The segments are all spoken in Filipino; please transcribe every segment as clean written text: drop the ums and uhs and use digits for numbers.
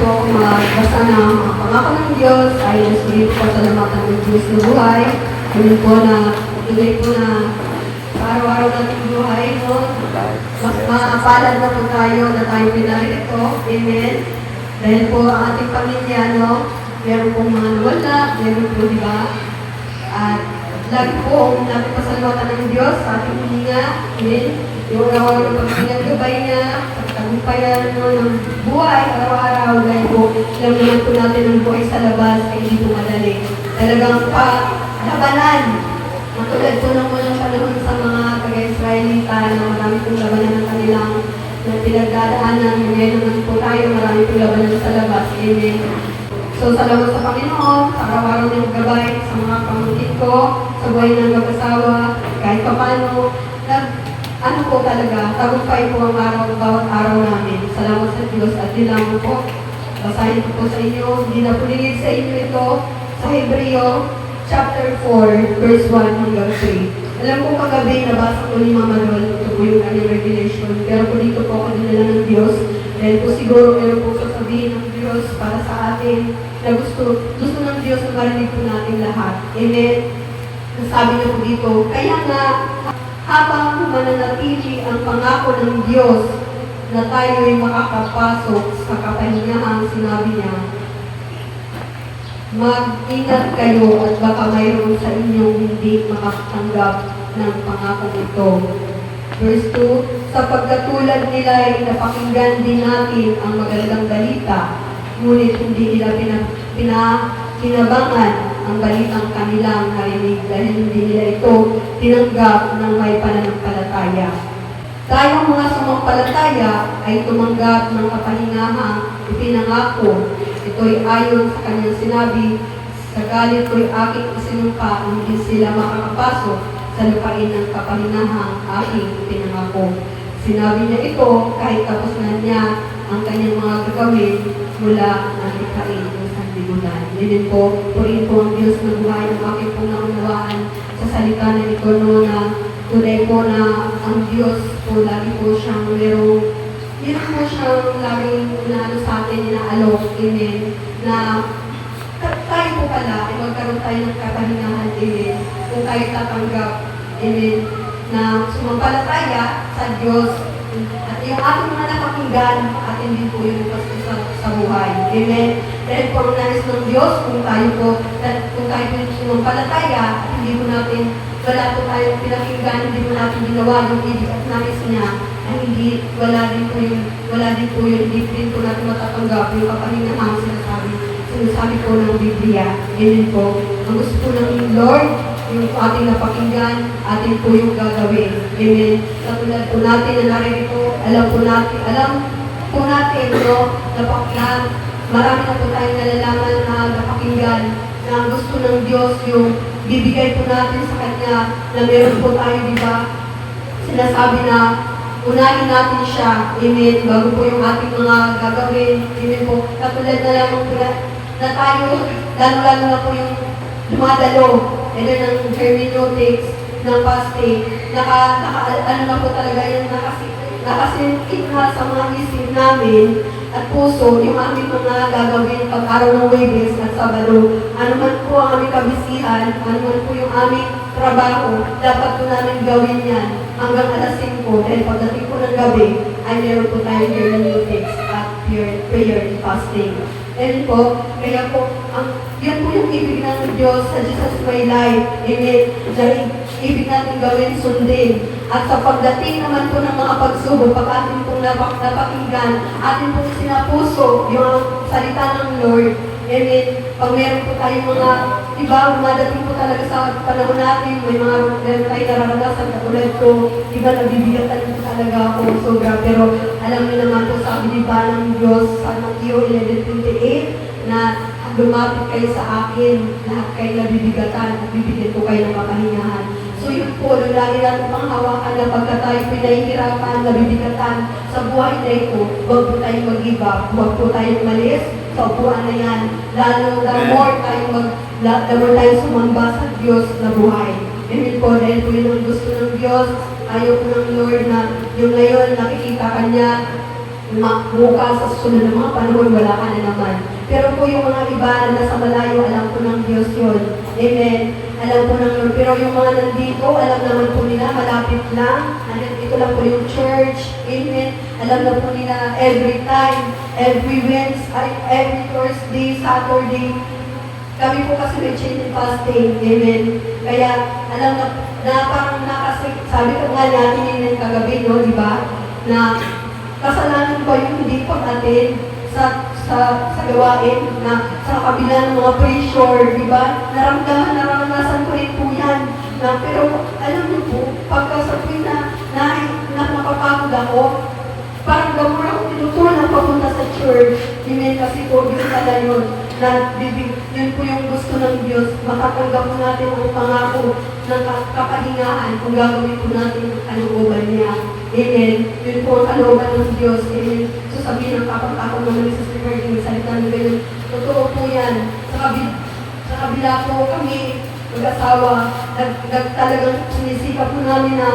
po ako magbasa ng mga pangako ng Diyos ay nasulit po sa lamatan ng Diyos na buhay. Yun po na ibigay po na sa araw-araw nating buhay, no? Mas mapalad na po tayo na tayo pinarito. Amen. Dahil po ang ating pamilya, no? Meron pong mga nawala, meron po, di ba? At lagi po natin pasalamatan ng Diyos sa ating hininga. Amen. Yung araw-araw ng pagkakas gabay niya, pagtagumpayan ng buhay, araw-araw, dahil po, alam naman po natin ang buhay sa labas ay hindi po madali. Talagang labanan. Matulad po ng unang panahon sa mga taga-Israelita na marami pong labanan ng kanilang pinagdadaanan. Ngayon naman po tayo, marami pong labanan sa labas. Amen. So, salamat sa Panginoon, sa araw-araw ng gabay, sa mga pamangkin ko, sa buhay ng mag-asawa, kahit pa paano, ano po talaga, tagumpay po ang bawat araw namin. Salamat sa Diyos at dilang po. Basahin ko po sa inyo, hindi na po nilid sa inyo ito, sa Hebreo, chapter 4, verse 1 hanggang 3. Alam ko kagabi, nabasa ko ni Mama Lol, ito po yung kanyang revelation, pero po dito po ako dinala ng Diyos. Dahil po siguro meron po sasabihin ng Diyos para sa atin na gusto ng Diyos na marinig po natin lahat. Amen. Nasabi niya po dito, kaya nga, habang mananatili ang pangako ng Diyos na tayo'y makakapasok sa kapahingahan, sinabi niya, mag-ingat kayo at baka mayroon sa inyong hindi makatanggap ng pangako ito. Verse 2, sa pagkatulad nila ay napakinggan din natin ang magandang balita, ngunit hindi nila pinabangan ang balitang kanilang narinig dahil hindi nila ito tinanggap ng may pananampalataya. Tayong mga sumampalataya ay tumanggap ng kapahingahang ipinangako. Ito'y ayon sa kanyang sinabi, sa galit ko'y aking isinumpa, hindi sila makakapasok sa lupain ng kapahingahang aking ipinangako. Sinabi niya ito kahit tapos na niya ang kanyang mga gagawin mula ng likhain ng sanlibutan. Ganyan po, purihin po ang Diyos na buhay ng aking pong naunawaan sa salita na ito, no, na tunay po na ang Diyos po, lagi po siyang meron po siyang laging inaano sa atin, inaalok, amen, na tayo po pala ay magkaroon tayo ng kapahingahan, amen, kung tayo tatanggap, amen, na sumampalataya sa Diyos. At yung ating mga napakinggan, atin din po yung sa buhay. Amen? Dahil po ang nais ng Diyos, kung tayo po sumampalataya, at hindi po natin, wala po tayong pinakinggan, hindi po natin ginawa yung ibig at nais niya, ay hindi, wala din po yun, hindi din po natin matatanggap yung kapahingahan sinasabi po ng Biblia. Amen po. Ang gusto po ng Lord, yung ating napakinggan, atin po yung gagawin. Amen. Katulad po natin na narito, alam po natin, no, napakinggan, marami na po tayong nalalaman na napakinggan, na ang gusto ng Diyos yung bibigay po natin sa Kanya, na meron po tayo, di ba, sinasabi na unahin natin siya, amen, bago po yung ating mga gagawin, amen po, katulad na lang na tayo, lalo-lalo na po yung dumadalo, and then ang hermeneutics ng fasting, ano na po talaga yung nakasintik na sa mga isip namin at puso, yung aming mga gagawin pag araw ng Huwebes at Sabado. Ano man po ang aming kabisihan, ano man po yung aming trabaho, dapat po namin gawin yan hanggang alas 5, dahil pagdating po ng gabi, ay meron po tayong hermeneutics at prayer and fasting. And po, kaya po, yan po yung ibig ng Diyos sa Jesus My Life. Amen. Dahil ibig natin gawin, sundin. At sa pagdating naman po ng mga pagsubok, pag atin pong napakinggan, atin pong sinapuso yung salita ng Lord. Amen. Pag meron po tayong mga iba, dumadating po talaga sa panahon natin, meron tayo nararanasan, katulad ko, iba nabibigatan po talaga ako sobra. Pero alam niyo naman po, sabi di ba ng Diyos sa Mateo 11:28, na lumapit kayo sa akin, lahat kayo nabibigatan, at bibigyan ko kayo ng kapahingahan. So yun po, lagi natin panghawakan na pagka tayo pinahihirapan, nabibigatan sa buhay na ito, huwag po tayong mag-iba, huwag po tayong malis sa upuan na yan. Lalo, the more tayong sumamba sa Diyos na buhay. Amen po, dahil po yun ang gusto ng Diyos, ayaw po ng Lord na yung ngayon nakikita ka niya, bukas sa susunod ng mga panahon, wala ka na naman. Pero po yung mga iba na nasa malayo, alam po ng Diyos yun. Amen. Alam po ng Lord. Pero yung mga nandito, alam naman po nila, malapit lang. Ito lang po yung church. Amen. Alam na po nila every time, every Wednesday, every Thursday, Saturday. Kami po kasi may change in fasting. Amen. Kaya alam na parang sabi ko nga natin yung kagabi, no, di ba? Na kasalanan ba yung hindi pag-attend sa gawain na sa kabila ng mga pressure, di ba? Naranasan ko rin po yan. Pero alam niyo po, pagka sa tuwing na napapagod ako, parang gamura akong tinutunan papunta sa church. Amen, kasi po, yun pala yun. Yun po yung gusto ng Diyos. Makatanggap po natin ang pangako ng kapahingahan kung gagawin po natin ang kalooban niya. Amen. Yun po ang kalooban ng Diyos. Amen. So sabihin ng kapag-ako naman sa Sister yung salita ng ganyan. Totoo po yan. Sa kabila po kami, mag-asawa, talagang sinisikap po namin na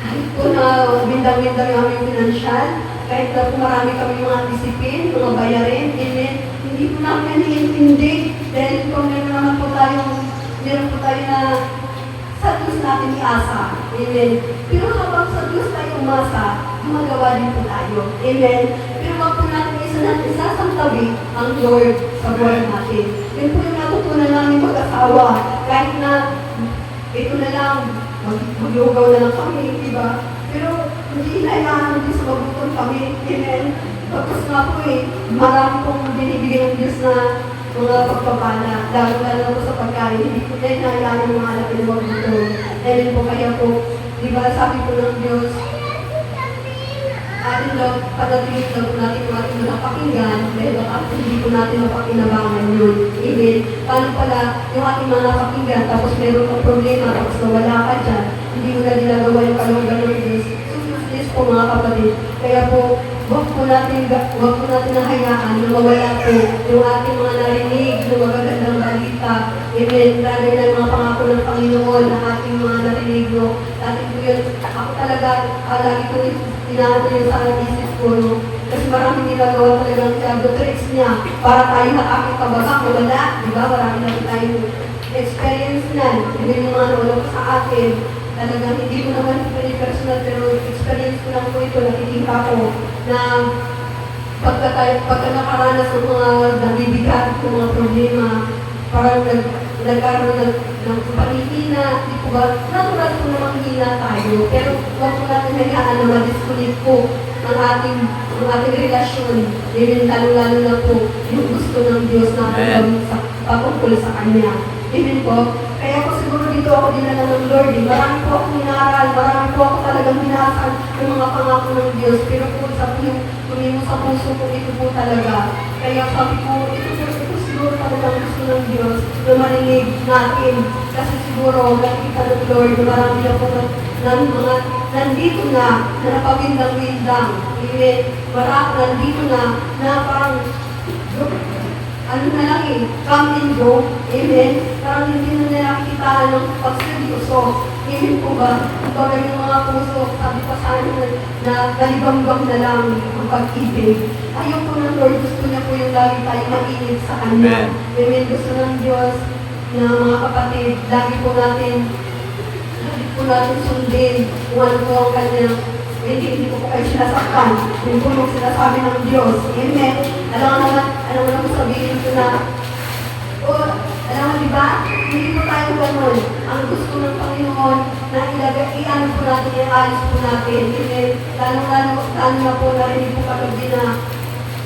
kahit po na bindang-bindang yung aming financial, kahit na po marami kami mga disipin, mga bayarin, amen. Hindi po namin naiintindi dahil kung meron po tayo na sa Diyos natin iasa. Amen. Pero habang sa Diyos tayo umasa, gumagawa din po tayo. Amen. Pero wag po natin isasantabi ang Lord sa buhay natin. Yun po yung natutunan namin mag-asawa. Kahit na ito na lang, maglugaw na lang kami, diba? Pero hindi hinayaan din sa magutom kami. Amen. Tapos nga po marami pong binibigay ng Diyos na mga pagpapala, lalo po sa pagkain, hindi po tayo nahayaan yung mga anak ng magutom. Dahil po kaya po, di ba sabi po ng Diyos, atin daw, padatingin daw po natin yung ating mga pakinggan, dahil baka hindi po natin mapakinabangan yun. Amen. Paano pala yung ating mga pakinggan, tapos meron kang problema, tapos nawala ka dyan, hindi mo na ginagawa yung kalunggan ng Diyos. So, po mga kapatid. Kaya po, huwag po natin nahayaan na mawala po yung ating mga narinig na magagandang balita. Amen. Lalo na yung mga pangako ng Panginoon na ating mga narinig. No? Dati po yun, ako talaga, lagi ko inaano yun sa isip ko. No? Kasi maraming ginagawa talagang tricks niya para tayo nakakit kabagak na wala. Diba? Marami na tayong experience na. Hindi yung mga nulong sa atin. Talagang hindi ko naman very personal, pero experience ko lang po ito, nakikita ko na pagka nakaranas ng mga nabibigat ng mga problema, parang nagkaroon ng panihina, di po ba? Natural po namang hina tayo, pero huwag po natin hayaan na ma-disconnect po ang ating relasyon. Dahil lalo-lalo na po yung gusto ng Diyos na gawin sa patungkol sa Kanya. Amen po. Kaya po siguro dito ako dinala ng Lord. Marami po akong inaral, marami po ako talagang binasan ng mga pangako ng Diyos. Pero po sa tumimo sa puso ko, ito po talaga. Kaya sabi ko, ito siguro talagang gusto ng Diyos na marinig natin. Kasi siguro, nakikita ng Lord, marami na po ng mga nandito na napabindang-bindang. Amen. Marami nandito na parang ano na lang come and go. Amen. Parang hindi na nila nakikitaan ng pagseryoso. Amen po ba? Ito yung mga puso, sabi pa sa akin na nalibang-bang na lang ang pag-ibig. Ayaw po ng Lord, gusto niya po yung lagi tayo mainit sa Kanya. Amen. Gusto ng Diyos na mga kapatid, lagi po natin sundin kung ano po ang Kanya. Hindi po kayo sinasaktan. Yung po yung sinasabi ng Diyos. Amen. Alam mo naman sabihin ko na, alam mo diba? Hindi po tayo ganun. Ang gusto ng Panginoon na iano po natin, i-alis po natin. Amen. Lalo na po narinig po kagabi na,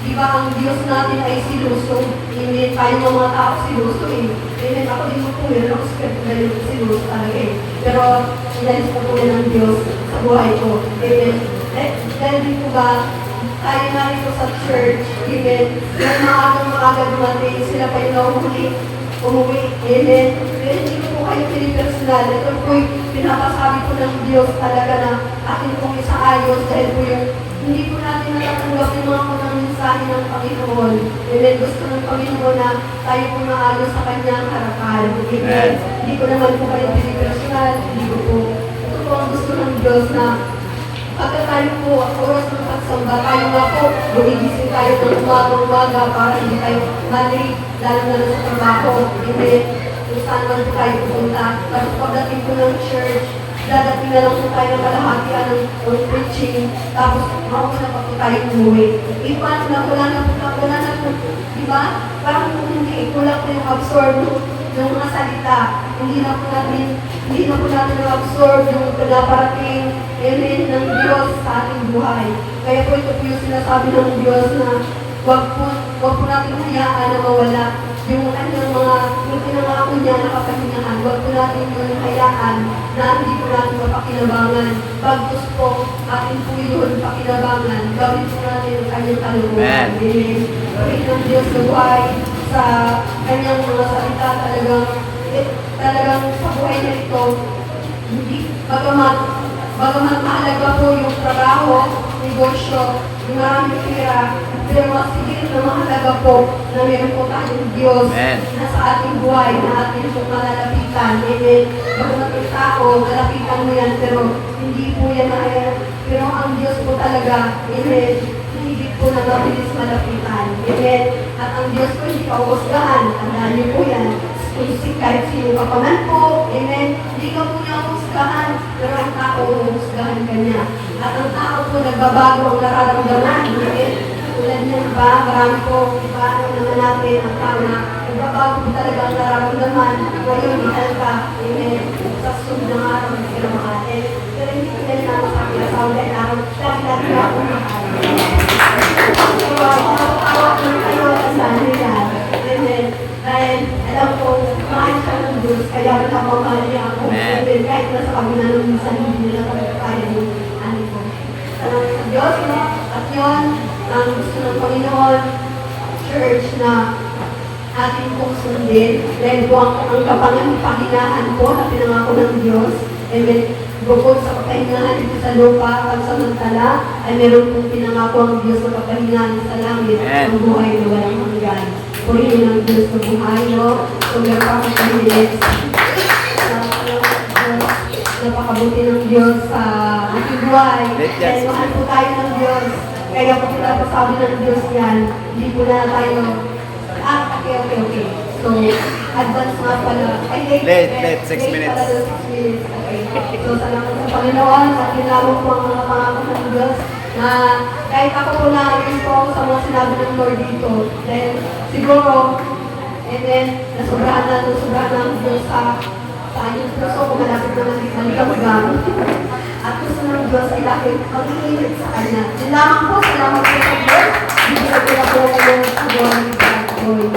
diba ang Diyos natin ay siluso. Amen. Tayo mga tao siluso Amen. Ako din po meron ako script na yung siluso talaga Pero, inalis po po ng Diyos sa buhay ko. Amen. Dahil din po ba, tayo na rin sa church, amen, yung maaga dumating, sila pa yung umuwi, amen. Pero hindi ko po kayo pinipersonal. Ito po'y pinapasabi po ng Diyos talaga na atin pong isaayos dahil po yung hindi po natin natatanggap yung mga unang mensahe ng Panginoon. Amen. Gusto ng Panginoon na tayo po maayos sa Kanyang harapan. Amen. Hindi ko naman po kayo pinipersonal. Hindi ko po. Ito po ang gusto ng Diyos na Pagka tayo po, oras ng pagsamba, tayo nga po, gumigising tayo ng umaga para hindi tayo mali, lalo na sa trabaho. Hindi, kung saan man po tayo pupunta. Kasi pagdating po ng church, dadating na lang po tayo ng kalahatian ng preaching, tapos mauna pa po tayo umuwi. Ipan na, wala na po, di ba? Parang hindi, kulang po yung absorb ng mga salita. Hindi na po natin na-absorb yung pinaparating, amen, ng Diyos sa ating buhay. Kaya po ito po yung sinasabi ng Diyos na wag po natin hayaan na mawala yung pinangako niya na kapahingahan. Wag po natin yung hayaan na hindi po natin mapakinabangan. Bagkus po, atin po yun pakinabangan. Gawin po natin ang kanyang kaluluwan. Amen. Gawin ng Diyos na buhay sa kanyang mga salita talagang sa buhay na ito, hindi, bagamat mahalaga po yung trabaho, negosyo, yung maraming pera, pero mas higit na mahalaga po na meron po tayong Diyos na sa ating buhay, na ating po malalapitan. Amen. Bagamat yung tao, malapitan mo yan, pero hindi po yan pero ang Diyos po talaga, amen, higit po na mabilis malapitan. Amen. At ang Diyos po hindi ka uhusgahan. Tandaan niyo po yan. Kahit sino ka pa man po, amen, hindi ka po niya uhusgahan, pero ang tao uhusgahan ka niya. At ang tao po nagbabago ang nararamdaman. Amen. Tulad niya ba, marami po, iba naman natin ang tao na nagbabago po talaga ang nararamdaman. Ngayon, mahal ka, amen, sa sunod ng araw na kinamahal. Pero hindi ko nila naman sa akin sa ulit araw, lagi ako mahal. So, nakakawak ng kayo sa nila. Amen. Dahil alam ko, mahal siya ng Diyos, kaya napamahal niya ako. Amen. Kahit nasa kabila ng minsan, hindi nila kaya yung ano ko. Salamat sa Diyos, no? At yun, ang gusto ng Panginoon, church na ating pong sundin. Dahil po ang kapangyarihan po na pinangako ng Diyos. Amen. Bukod sa kapahingahan dito sa lupa, pagsamantala, ay meron pong pinangako ang Diyos na kapahingahan sa langit, ang buhay na walang hanggan. Purihin ang Diyos na buhay, no? So, napakapahilit. Napakabuti ng Diyos sa ating buhay. Dahil mahal po tayo ng Diyos. Kaya po pinapasabi ng Diyos yan, hindi po na tayo, okay. So, advance nga pala. Late, 6 minutes. Pala 6 minutes. Okay. So, salamat sa Panginoon. At kinawag po ang mga pangako ng Diyos na kahit ako po na-ayos po ako sa mga sinabi ng Lord dito. Then, siguro, and then, nasobrahan na ang Diyos sa inyong puso kung malapit na maligamgam. At gusto ng Diyos ay dahil mag-iinit sa Kanya. Salamat po sa Diyos. Hindi ko po na po kayo sa buwan ng